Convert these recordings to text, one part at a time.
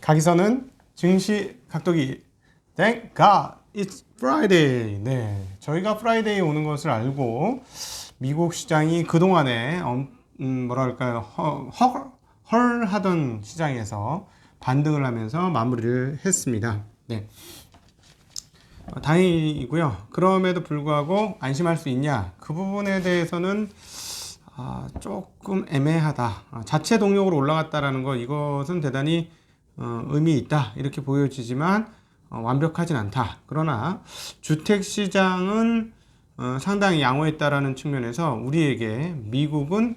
가기선은 증시 각도기. Thank God it's Friday. 네, 저희가 프라이데이 오는 것을 알고 미국 시장이 그동안에 뭐랄까요, 헐하던 시장에서 반등을 하면서 마무리를 했습니다. 네, 다행이고요. 그럼에도 불구하고 안심할 수 있냐? 그 부분에 대해서는 조금 애매하다. 자체 동력으로 올라갔다라는 거, 이것은 대단히 의미 있다 이렇게 보여지지만 완벽하진 않다. 그러나 주택시장은 상당히 양호했다라는 측면에서 우리에게 미국은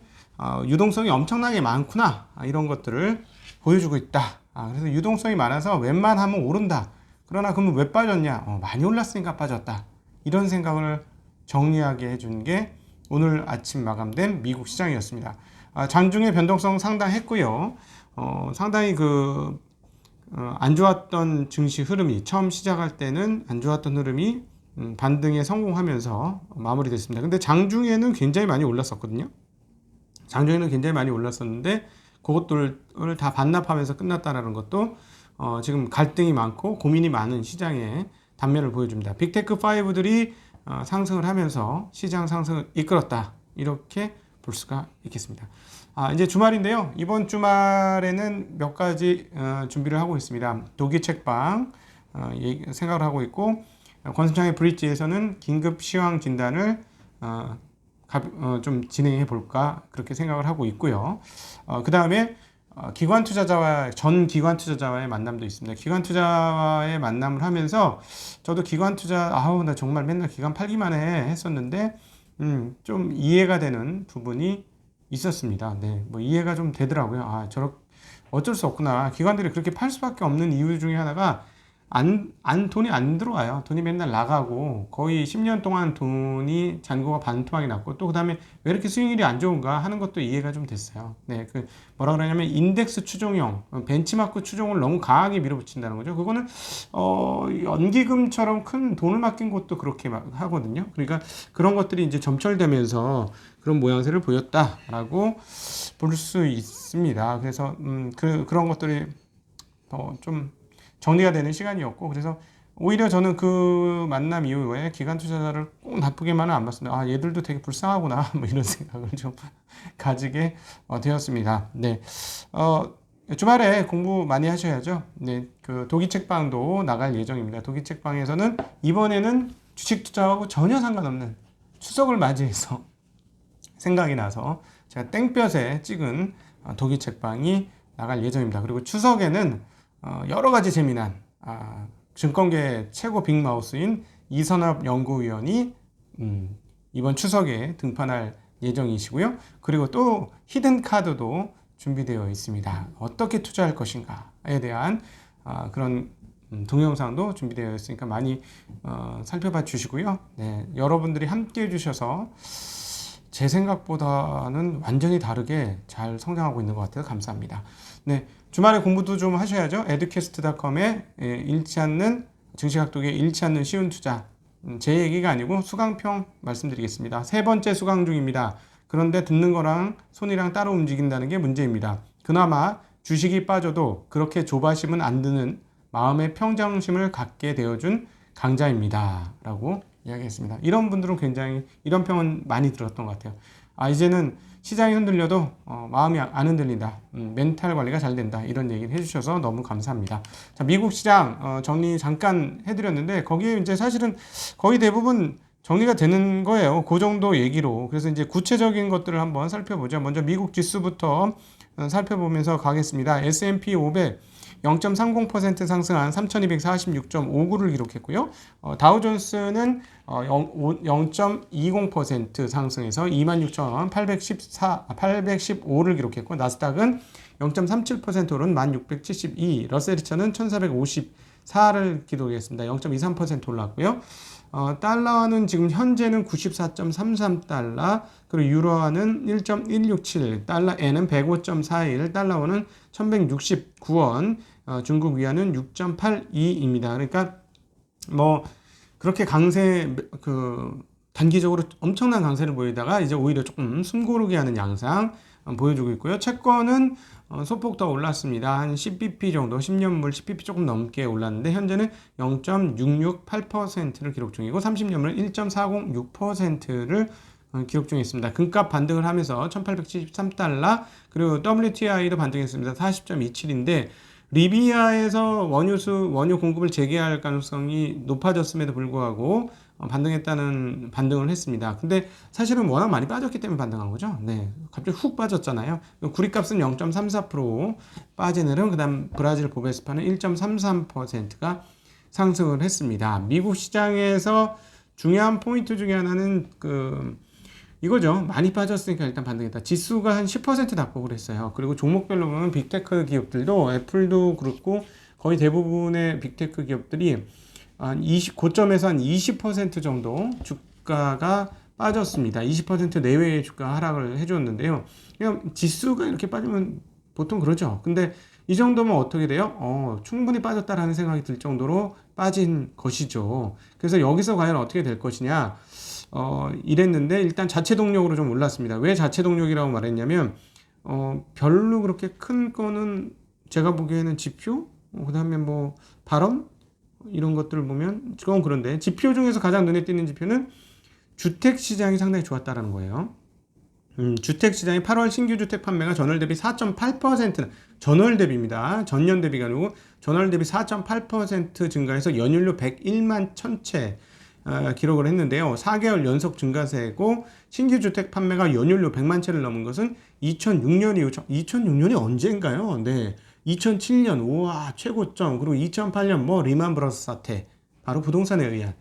유동성이 엄청나게 많구나, 이런 것들을 보여주고 있다. 그래서 유동성이 많아서 웬만하면 오른다. 그러나 그러면 왜 빠졌냐? 많이 올랐으니까 빠졌다. 이런 생각을 정리하게 해준 게 오늘 아침 마감된 미국 시장이었습니다. 장중에 변동성 상당했고요. 상당히 안 좋았던 증시 흐름이, 처음 시작할 때는 안 좋았던 흐름이 반등에 성공하면서 마무리됐습니다. 근데 장중에는 굉장히 많이 올랐었거든요. 장중에는 굉장히 많이 올랐었는데 그것들을 다 반납하면서 끝났다는 것도 지금 갈등이 많고 고민이 많은 시장의 단면을 보여줍니다. 빅테크 5들이 상승을 하면서 시장 상승을 이끌었다, 이렇게 볼 수가 있겠습니다. 이제 주말인데요. 이번 주말에는 몇 가지 준비를 하고 있습니다. 독일 책방 생각을 하고 있고, 권순창의 브릿지에서는 긴급 시황 진단을 좀 진행해 볼까, 그렇게 생각을 하고 있고요. 그 다음에 전 기관 투자자와의 만남도 있습니다. 기관 투자와의 만남을 하면서 저도 기관 투자, 나 정말 맨날 기관 팔기만 했었는데 좀 이해가 되는 부분이 있었습니다. 네, 뭐 이해가 좀 되더라고요. 어쩔 수 없구나. 기관들이 그렇게 팔 수밖에 없는 이유 중에 하나가 돈이 안 들어와요. 돈이 맨날 나가고 거의 10년 동안 돈이 잔고가 반토막이 났고, 또 그 다음에 왜 이렇게 수익률이 안 좋은가 하는 것도 이해가 좀 됐어요. 네, 뭐라 그러냐면 인덱스 추종형, 벤치마크 추종을 너무 강하게 밀어붙인다는 거죠. 그거는 연기금처럼 큰 돈을 맡긴 곳도 그렇게 하거든요. 그러니까 그런 것들이 이제 점철되면서 그런 모양새를 보였다라고 볼 수 있습니다. 그래서 그런 것들이 좀 정리가 되는 시간이었고, 그래서 오히려 저는 그 만남 이후에 기관 투자자를 꼭 나쁘게만은 안 봤습니다. 얘들도 되게 불쌍하구나, 뭐 이런 생각을 좀 가지게 되었습니다. 네, 주말에 공부 많이 하셔야죠. 네, 독일 책방도 나갈 예정입니다. 독일 책방에서는 이번에는 주식 투자하고 전혀 상관없는 추석을 맞이해서 생각이 나서 제가 땡볕에 찍은 독일 책방이 나갈 예정입니다. 그리고 추석에는 여러 가지 재미난 증권계 최고 빅마우스인 이선업 연구위원이 이번 추석에 등판할 예정이시고요. 그리고 또 히든 카드도 준비되어 있습니다. 어떻게 투자할 것인가에 대한 그런 동영상도 준비되어 있으니까 많이 살펴봐 주시고요. 네, 여러분들이 함께 해주셔서 제 생각보다는 완전히 다르게 잘 성장하고 있는 것 같아요. 감사합니다. 네, 주말에 공부도 좀 하셔야죠. educast.com에 잃지 않는 증시각도기에 잃지 않는 쉬운 투자. 제 얘기가 아니고 수강평 말씀드리겠습니다. 3번째 수강 중입니다. 그런데 듣는 거랑 손이랑 따로 움직인다는 게 문제입니다. 그나마 주식이 빠져도 그렇게 조바심은 안 드는 마음의 평정심을 갖게 되어준 강좌입니다. 라고 이야기했습니다. 이런 분들은 굉장히, 이런 평은 많이 들었던 것 같아요. 이제는 시장이 흔들려도 마음이 안 흔들린다. 멘탈 관리가 잘 된다. 이런 얘기를 해주셔서 너무 감사합니다. 자, 미국 시장 정리 잠깐 해드렸는데, 거기에 이제 사실은 거의 대부분 정리가 되는 거예요. 그 정도 얘기로. 그래서 이제 구체적인 것들을 한번 살펴보죠. 먼저 미국 지수부터 살펴보면서 가겠습니다. S&P 500 0.30% 상승한 3246.59를 기록했고요. 다우존스는 0.20% 상승해서 26,815를 기록했고, 나스닥은 0.37% 오른 1672, 러셀리처는 1454를 기록했습니다. 0.23% 올랐고요. 달러는 지금 현재는 94.33달러, 그리고 유로화는 1.167, 달러엔은 105.41, 달러원은 1169원, 중국 위안은 6.82입니다. 그러니까 뭐 그렇게 단기적으로 엄청난 강세를 보이다가 이제 오히려 조금 숨고르게 하는 양상, 보여주고 있고요. 채권은 소폭 더 올랐습니다. 한 10bp 정도, 10년물 10bp 조금 넘게 올랐는데 현재는 0.668%를 기록 중이고 30년물은 1.406%를 기록 중에 있습니다. 금값 반등을 하면서 1873달러, 그리고 WTI도 반등했습니다. 40.27인데 리비아에서 원유 공급을 재개할 가능성이 높아졌음에도 불구하고 반등을 했습니다. 근데 사실은 워낙 많이 빠졌기 때문에 반등한 거죠. 네, 갑자기 훅 빠졌잖아요. 구리값은 0.34% 빠진 흐름, 그다음 브라질 보베스파는 1.33%가 상승을 했습니다. 미국 시장에서 중요한 포인트 중에 하나는 이거죠. 많이 빠졌으니까 일단 반등했다. 지수가 한 10% 낙폭을 했어요. 그리고 종목별로 보면 빅테크 기업들도 애플도 그렇고 거의 대부분의 빅테크 기업들이 고점에서 한 20% 정도 주가가 빠졌습니다. 20% 내외의 주가 하락을 해줬는데요. 그냥 지수가 이렇게 빠지면 보통 그러죠. 근데 이 정도면 어떻게 돼요? 충분히 빠졌다라는 생각이 들 정도로 빠진 것이죠. 그래서 여기서 과연 어떻게 될 것이냐? 이랬는데 일단 자체 동력으로 좀 올랐습니다. 왜 자체 동력이라고 말했냐면 별로 그렇게 큰 거는 제가 보기에는 지표, 그다음에 뭐 발언 이런 것들을 보면 그건 그런데 지표 중에서 가장 눈에 띄는 지표는 주택 시장이 상당히 좋았다라는 거예요. 주택 시장이 8월 신규 주택 판매가 전월 대비 4.8% 전월 대비입니다. 전년 대비가 아니고 전월 대비 4.8% 증가해서 연율로 101만 1000채 기록을 했는데요. 4개월 연속 증가세고 신규 주택 판매가 연율로 100만 채를 넘은 것은 2006년 이후 2006년이 언제인가요? 네. 2007년 우와 최고점, 그리고 2008년 리만 브러스 사태, 바로 부동산에 의한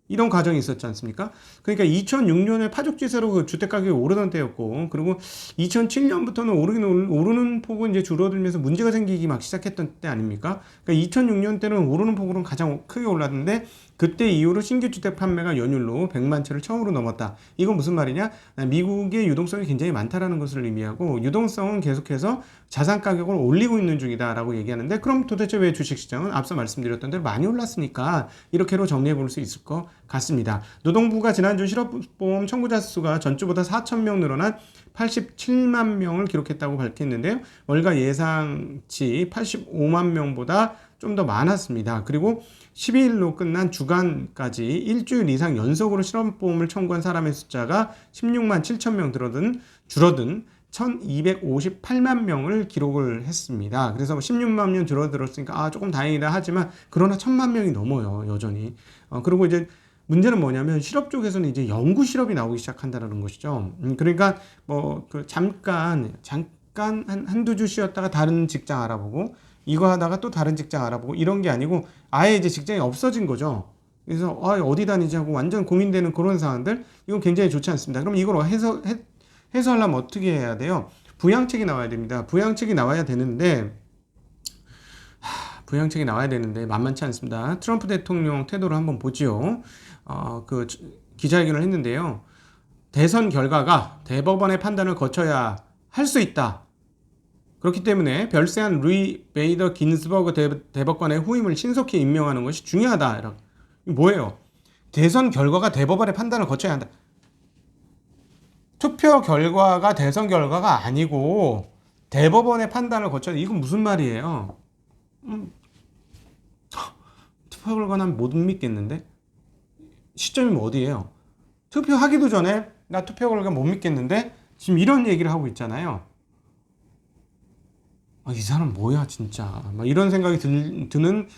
이런 과정이 있었지 않습니까? 그러니까 2006년에 파죽지세로 그 주택 가격이 오르던 때였고, 그리고 2007년부터는 오르는 폭은 이제 줄어들면서 문제가 생기기 막 시작했던 때 아닙니까? 그러니까 2006년 때는 오르는 폭으로는 가장 크게 올랐는데 그때 이후로 신규 주택 판매가 연율로 100만 채를 처음으로 넘었다. 이건 무슨 말이냐? 미국의 유동성이 굉장히 많다라는 것을 의미하고 유동성은 계속해서 자산 가격을 올리고 있는 중이다라고 얘기하는데, 그럼 도대체 왜 주식시장은 앞서 말씀드렸던 대로 많이 올랐으니까 이렇게로 정리해 볼 수 있을 것 같습니다. 노동부가 지난주 실업보험 청구자 수가 전주보다 4,000명 늘어난 87만 명을 기록했다고 밝혔는데요. 월가 예상치 85만 명보다 좀 더 많았습니다. 그리고 12일로 끝난 주간까지 일주일 이상 연속으로 실업보험을 청구한 사람의 숫자가 16만 7천 명 줄어든 1258만 명을 기록을 했습니다. 그래서 16만 명 줄어들었으니까 조금 다행이다 하지만 그러나 1000만 명이 넘어요, 여전히. 그리고 이제 문제는 뭐냐면 실업 쪽에서는 이제 연구 실업이 나오기 시작한다는 것이죠. 그러니까 잠깐 한두 주 쉬었다가 다른 직장 알아보고 이거 하다가 또 다른 직장 알아보고 이런 게 아니고 아예 이제 직장이 없어진 거죠. 그래서 어디 다니지 하고 완전 고민되는 그런 상황들, 이건 굉장히 좋지 않습니다. 그럼 이걸 해소하려면 어떻게 해야 돼요? 부양책이 나와야 됩니다. 부양책이 나와야 되는데 만만치 않습니다. 트럼프 대통령 태도를 한번 보지요. 기자회견을 했는데요. 대선 결과가 대법원의 판단을 거쳐야 할 수 있다. 그렇기 때문에 별세한 루이 베이더 긴스버그 대법관의 후임을 신속히 임명하는 것이 중요하다. 이거 뭐예요? 대선 결과가 대법원의 판단을 거쳐야 한다. 투표 결과가 대선 결과가 아니고 대법원의 판단을 거쳐야 한다. 이건 무슨 말이에요? 투표 결과는 못 믿겠는데? 시점이 어디예요? 투표하기도 전에 나 투표 결과 못 믿겠는데? 지금 이런 얘기를 하고 있잖아요. 이 사람 뭐야 진짜, 이런 생각이 드는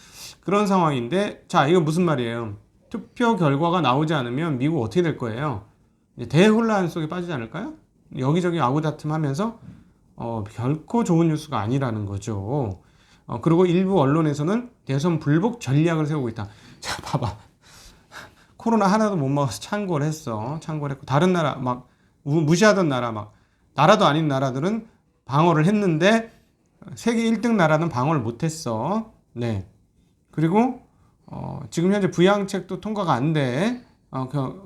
그런 상황인데, 자, 이거 무슨 말이에요? 투표 결과가 나오지 않으면 미국 어떻게 될 거예요? 대혼란 속에 빠지지 않을까요? 여기저기 아구다툼하면서 결코 좋은 뉴스가 아니라는 거죠. 그리고 일부 언론에서는 대선 불복 전략을 세우고 있다. 자, 봐봐. 코로나 하나도 못 막아서 창궐 했고 다른 나라 무시하던 나라 나라도 아닌 나라들은 방어를 했는데 세계 1등 나라는 방어를 못했어. 네. 그리고 지금 현재 부양책도 통과가 안 돼.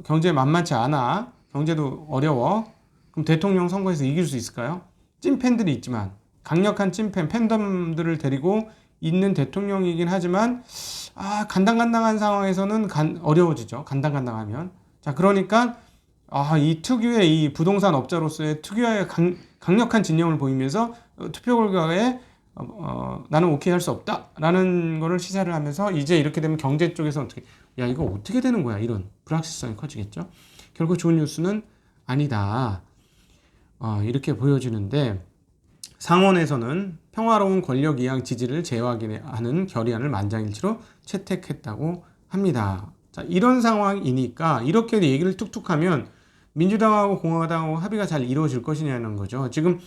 경제 만만치 않아. 경제도 어려워. 그럼 대통령 선거에서 이길 수 있을까요? 찐팬들이 있지만, 강력한 찐팬 팬덤들을 데리고 있는 대통령이긴 하지만 간당간당한 상황에서는 어려워지죠. 간당간당하면. 자, 그러니까 이 특유의 이 부동산 업자로서의 특유의 강력한 진영을 보이면서 투표 결과에 나는 오케이 할 수 없다라는 거를 시사를 하면서 이제 이렇게 되면 경제 쪽에서 어떻게 야 이거 어떻게 되는 거야 이런 불확실성이 커지겠죠. 결국 좋은 뉴스는 아니다. 이렇게 보여지는데 상원에서는 평화로운 권력 이양 지지를 재확인하는 결의안을 만장일치로 채택했다고 합니다. 자, 이런 상황이니까 이렇게 얘기를 툭툭하면 민주당하고 공화당하고 합의가 잘 이루어질 것이냐는 거죠. 지금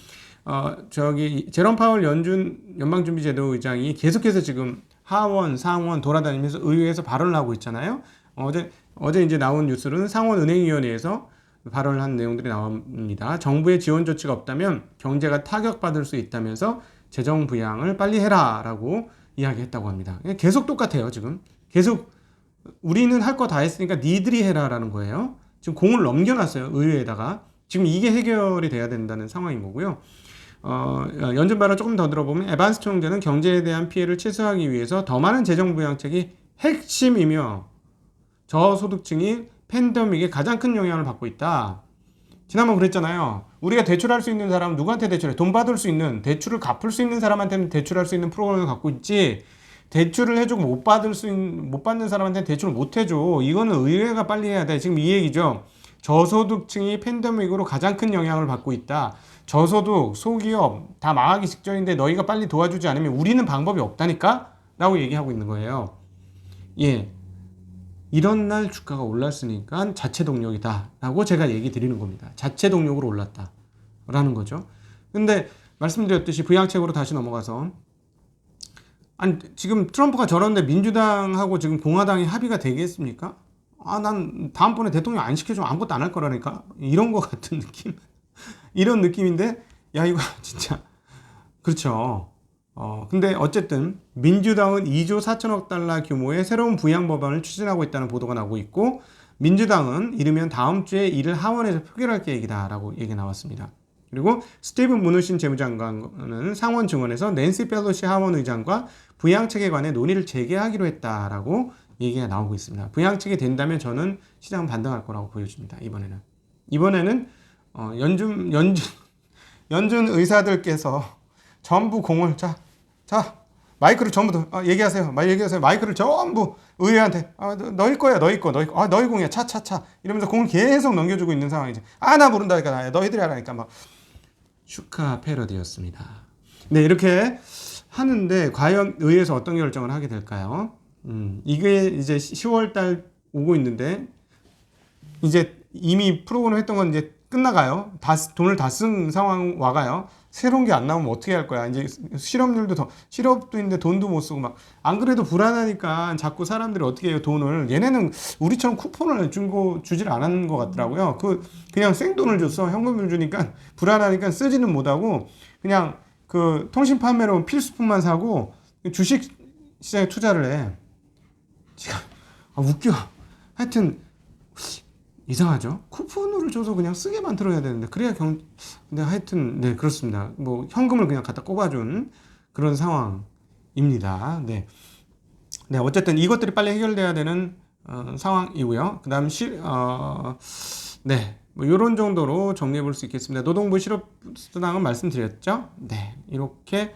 제롬 파월 연방준비제도 의장이 계속해서 지금 하원, 상원 돌아다니면서 의회에서 발언을 하고 있잖아요. 어제 이제 나온 뉴스는 상원은행위원회에서 발언을 한 내용들이 나옵니다. 정부의 지원 조치가 없다면 경제가 타격받을 수 있다면서 재정 부양을 빨리 해라라고 이야기했다고 합니다. 계속 똑같아요. 지금 계속 우리는 할 거 다 했으니까 니들이 해라라는 거예요. 지금 공을 넘겨놨어요. 의회에다가. 지금 이게 해결이 돼야 된다는 상황인 거고요. 연준 발언 조금 더 들어보면 에반스 총재는 경제에 대한 피해를 최소화하기 위해서 더 많은 재정 부양책이 핵심이며 저소득층이 팬데믹에 가장 큰 영향을 받고 있다. 지난번 그랬잖아요. 우리가 대출할 수 있는 사람은 누구한테 대출해? 돈 받을 수 있는, 대출을 갚을 수 있는 사람한테는 대출할 수 있는 프로그램을 갖고 있지. 대출을 해주고 못 받는 사람한테는 대출을 못 해줘. 이거는 의회가 빨리 해야 돼. 지금 이 얘기죠. 저소득층이 팬데믹으로 가장 큰 영향을 받고 있다. 저소득, 소기업 다 망하기 직전인데 너희가 빨리 도와주지 않으면 우리는 방법이 없다니까? 라고 얘기하고 있는 거예요. 예. 이런 날 주가가 올랐으니까 자체 동력이다 라고 제가 얘기 드리는 겁니다. 자체 동력으로 올랐다 라는 거죠. 근데 말씀드렸듯이 부양책으로 다시 넘어가서 아니 지금 트럼프가 저런데 민주당하고 지금 공화당이 합의가 되겠습니까? 난 다음번에 대통령 안 시켜주면 아무것도 안 할 거라니까 이런 거 같은 느낌 이런 느낌인데 야 이거 진짜 그렇죠. 근데 어쨌든 민주당은 2조 4천억 달러 규모의 새로운 부양 법안을 추진하고 있다는 보도가 나오고 있고 민주당은 이르면 다음 주에 이를 하원에서 표결할 계획이다라고 얘기 나왔습니다. 그리고 스티븐 무누신 재무장관은 상원 증언에서 낸시 펠로시 하원 의장과 부양책에 관해 논의를 재개하기로 했다라고 얘기가 나오고 있습니다. 부양책이 된다면 저는 시장은 반등할 거라고 보여집니다. 이번에는 연준 의사들께서 전부 공을 자 마이크를 전부 얘기하세요. 마이크를 전부 의회한테 너희 거야 너희 거 너희 공이야 차 이러면서 공을 계속 넘겨주고 있는 상황이지. 나 모른다니까 너희들이 하라니까 막 슈카 패러디였습니다. 네 이렇게 하는데 과연 의회에서 어떤 결정을 하게 될까요? 이게 이제 10월 달 오고 있는데 이제 이미 프로그램 했던 건 이제 끝나가요. 돈을 다 쓴 상황 와가요. 새로운 게 안 나오면 어떻게 할 거야? 이제 실업도 있는데 돈도 못 쓰고 막 안 그래도 불안하니까 자꾸 사람들이 어떻게 해요? 돈을 얘네는 우리처럼 쿠폰을 주질 않은 것 같더라고요. 그냥 생돈을 줬어. 현금을 주니까 불안하니까 쓰지는 못하고 그냥 그 통신 판매로 필수품만 사고 주식 시장에 투자를 해. 웃겨. 하여튼 이상하죠? 쿠폰으로 줘서 그냥 쓰게 만들어야 되는데 그래야 근데 하여튼 네 그렇습니다. 뭐 현금을 그냥 갖다 꼽아준 그런 상황입니다. 네 어쨌든 이것들이 빨리 해결돼야 되는 상황이고요. 그다음 뭐 이런 정도로 정리해 볼 수 있겠습니다. 노동부 실업수당은 말씀드렸죠? 네 이렇게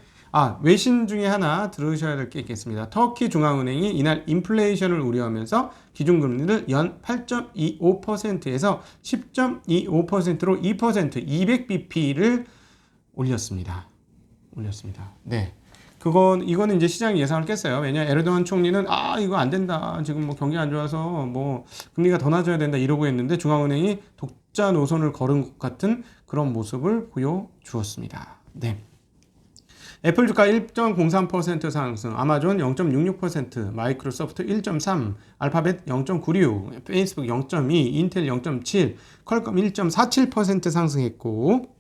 외신 중에 하나 들으셔야 될 게 있겠습니다. 터키 중앙은행이 이날 인플레이션을 우려하면서 기준금리를 연 8.25%에서 10.25%로 2% 200bp를 올렸습니다. 네. 이거는 이제 시장이 예상을 깼어요. 왜냐 에르도안 총리는 이거 안 된다. 지금 뭐 경기 안 좋아서 뭐 금리가 더 낮아야 된다 이러고 했는데 중앙은행이 독자 노선을 걸은 것 같은 그런 모습을 보여주었습니다. 네. 애플 주가 1.03% 상승, 아마존 0.66%, 마이크로소프트 1.3%, 알파벳 0.96%, 페이스북 0.2%, 인텔 0.7%, 퀄컴 1.47% 상승했고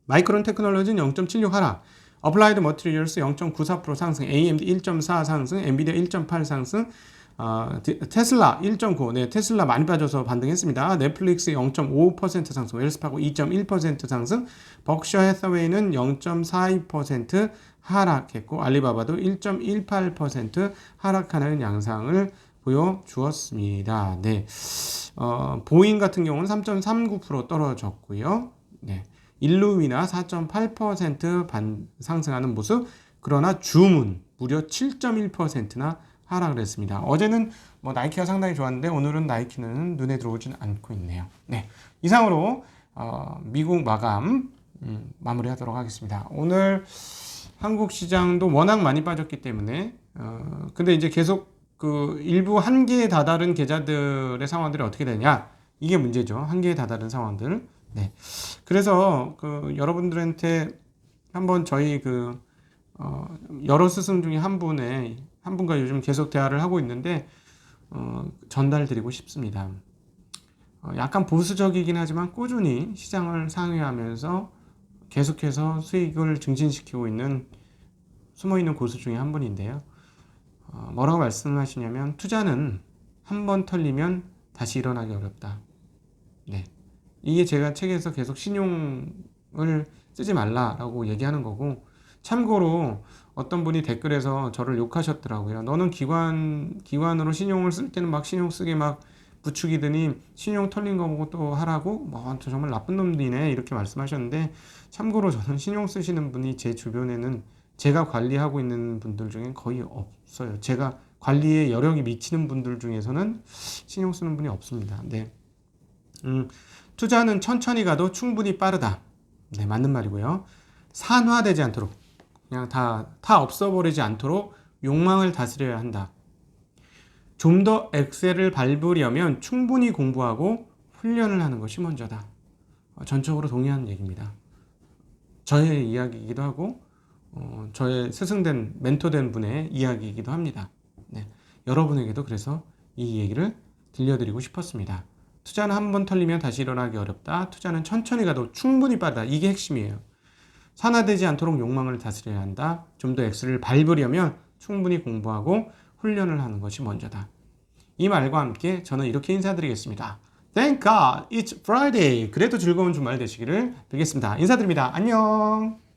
마이크론 테크놀로지는 0.76% 하락, 어플라이드 머티리얼스 0.94% 상승, AMD 1.4% 상승, 엔비디아 1.8% 상승, 테슬라 1.9%, 네, 테슬라 많이 빠져서 반등했습니다. 넷플릭스 0.5% 상승, 웰스파고 2.1% 상승, 벅셔 해서웨이는 0.42% 하락했고, 알리바바도 1.18% 하락하는 양상을 보여주었습니다. 네, 보잉 같은 경우는 3.39% 떨어졌고요. 네, 일루위나 4.8% 상승하는 모습. 그러나 주문 무려 7.1%나 하락을 했습니다. 어제는 뭐 나이키가 상당히 좋았는데 오늘은 나이키는 눈에 들어오진 않고 있네요. 네, 이상으로 미국 마감 마무리하도록 하겠습니다. 오늘 한국 시장도 워낙 많이 빠졌기 때문에 근데 이제 계속 그 일부 한계에 다다른 계좌들의 상황들이 어떻게 되냐, 이게 문제죠. 한계에 다다른 상황들. 네. 그래서 그 여러분들한테 한번 저희 그 여러 스승 중에 한 분과 요즘 계속 대화를 하고 있는데 전달드리고 싶습니다. 약간 보수적이긴 하지만 꾸준히 시장을 상회하면서 계속해서 수익을 증진시키고 있는 숨어있는 고수 중에 한 분인데요. 뭐라고 말씀하시냐면 투자는 한 번 털리면 다시 일어나기 어렵다. 네. 이게 제가 책에서 계속 신용을 쓰지 말라라고 얘기하는 거고, 참고로 어떤 분이 댓글에서 저를 욕하셨더라고요. 너는 기관으로 신용을 쓸 때는 막 신용 쓰게 막 부추기더니 신용 털린 거 보고 또 하라고? 뭐, 저 정말 나쁜 놈들이네. 이렇게 말씀하셨는데, 참고로 저는 신용 쓰시는 분이 제 주변에는 제가 관리하고 있는 분들 중에 거의 없어요. 제가 관리에 여력이 미치는 분들 중에서는 신용 쓰는 분이 없습니다. 네. 투자는 천천히 가도 충분히 빠르다. 네, 맞는 말이고요. 산화되지 않도록, 그냥 다 없어버리지 않도록 욕망을 다스려야 한다. 좀 더 엑셀을 밟으려면 충분히 공부하고 훈련을 하는 것이 먼저다. 전적으로 동의하는 얘기입니다. 저의 이야기이기도 하고 저의 스승된 멘토된 분의 이야기이기도 합니다. 네, 여러분에게도 그래서 이 얘기를 들려드리고 싶었습니다. 투자는 한 번 털리면 다시 일어나기 어렵다. 투자는 천천히 가도 충분히 빠르다. 이게 핵심이에요. 산화되지 않도록 욕망을 다스려야 한다. 좀 더 엑셀을 밟으려면 충분히 공부하고 훈련을 하는 것이 먼저다. 이 말과 함께 저는 이렇게 인사드리겠습니다. Thank God it's Friday. 그래도 즐거운 주말 되시기를 빌겠습니다. 인사드립니다. 안녕.